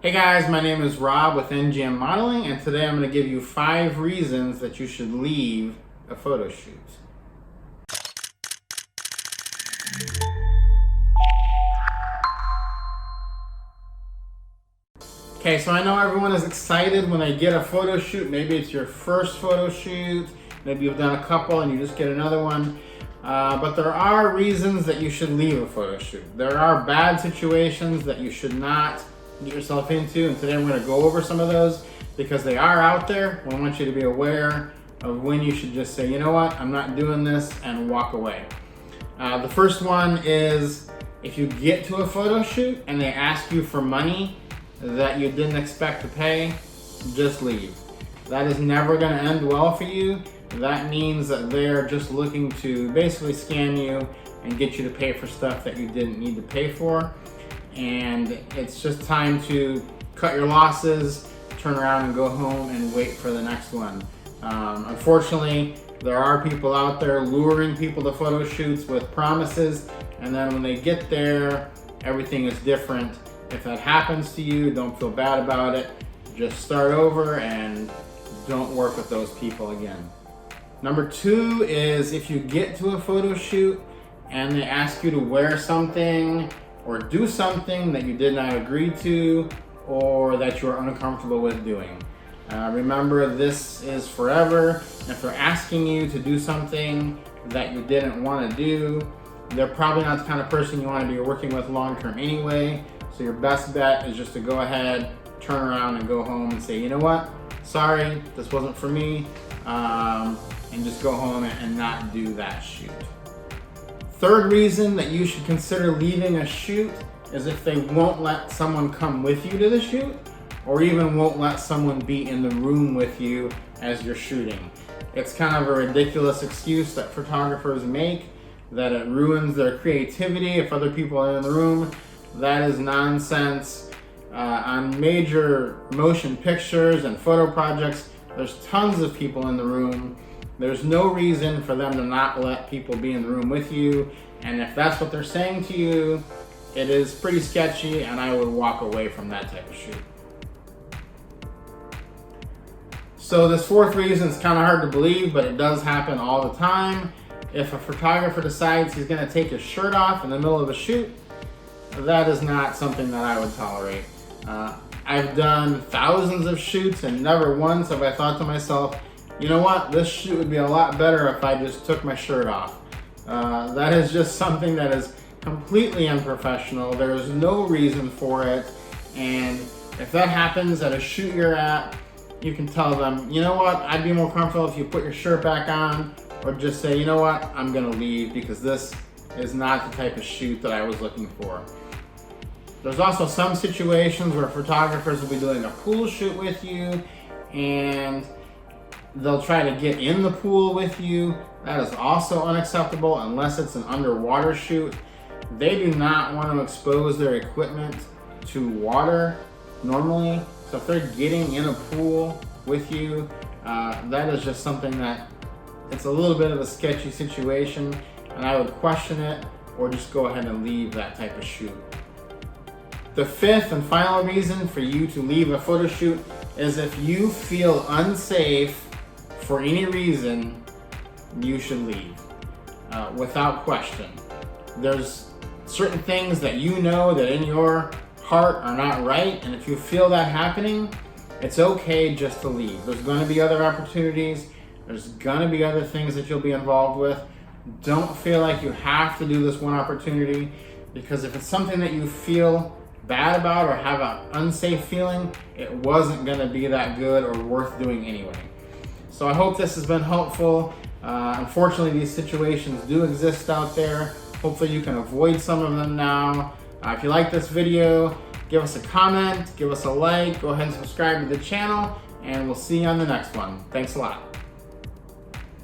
Hey guys, my name is Rob with NGM Modeling, and today I'm going to give you 5 reasons that you should leave a photo shoot. Okay, so I know everyone is excited when they get a photo shoot. Maybe it's your first photo shoot, maybe you've done a couple and you just get another one. But there are reasons that you should leave a photo shoot. There are bad situations that you should not get yourself into, and today I'm going to go over some of those because they are out there. I want you to be aware of when you should just say, you know what, I'm not doing this, and walk away. The first one is if you get to a photo shoot and they ask you for money that you didn't expect to pay, just leave. That is never going to end well for you. That means that they're just looking to basically scam you and get you to pay for stuff that you didn't need to pay for. And it's just time to cut your losses, turn around and go home and wait for the next one. Unfortunately, there are people out there luring people to photo shoots with promises, and then when they get there, everything is different. If that happens to you, don't feel bad about it. Just start over and don't work with those people again. Number 2 is if you get to a photo shoot and they ask you to wear something or do something that you did not agree to or that you are uncomfortable with doing. Remember, this is forever. If they're asking you to do something that you didn't want to do, they're probably not the kind of person you want to be working with long term anyway. So your best bet is just to go ahead, turn around and go home and say, you know what, sorry, this wasn't for me, and just go home and not do that shoot. Third reason that you should consider leaving a shoot is if they won't let someone come with you to the shoot, or even won't let someone be in the room with you as you're shooting. It's kind of a ridiculous excuse that photographers make, that it ruins their creativity if other people are in the room. That is nonsense. On major motion pictures and photo projects, there's tons of people in the room. There's no reason for them to not let people be in the room with you. And if that's what they're saying to you, it is pretty sketchy, and I would walk away from that type of shoot. So this fourth reason is kind of hard to believe, but it does happen all the time. If a photographer decides he's going to take his shirt off in the middle of a shoot, that is not something that I would tolerate. I've done thousands of shoots and never once have I thought to myself, you know what, this shoot would be a lot better if I just took my shirt off. That is just something that is completely unprofessional. There is no reason for it. And if that happens at a shoot you're at, you can tell them, you know what, I'd be more comfortable if you put your shirt back on, or just say, you know what, I'm gonna leave because this is not the type of shoot that I was looking for. There's also some situations where photographers will be doing a pool shoot with you and they'll try to get in the pool with you. That is also unacceptable unless it's an underwater shoot. They do not want to expose their equipment to water normally. So if they're getting in a pool with you, that is just something that it's a little bit of a sketchy situation, and I would question it or just go ahead and leave that type of shoot. The fifth and final reason for you to leave a photo shoot is if you feel unsafe for any reason, you should leave, without question. There's certain things that you know that in your heart are not right, and if you feel that happening, it's okay just to leave. There's going to be other opportunities. There's going to be other things that you'll be involved with. Don't feel like you have to do this one opportunity, because if it's something that you feel bad about or have an unsafe feeling, it wasn't going to be that good or worth doing anyway. So I hope this has been helpful. Unfortunately, these situations do exist out there. Hopefully you can avoid some of them now. If you like this video, give us a comment, give us a like, go ahead and subscribe to the channel, and we'll see you on the next one. Thanks a lot.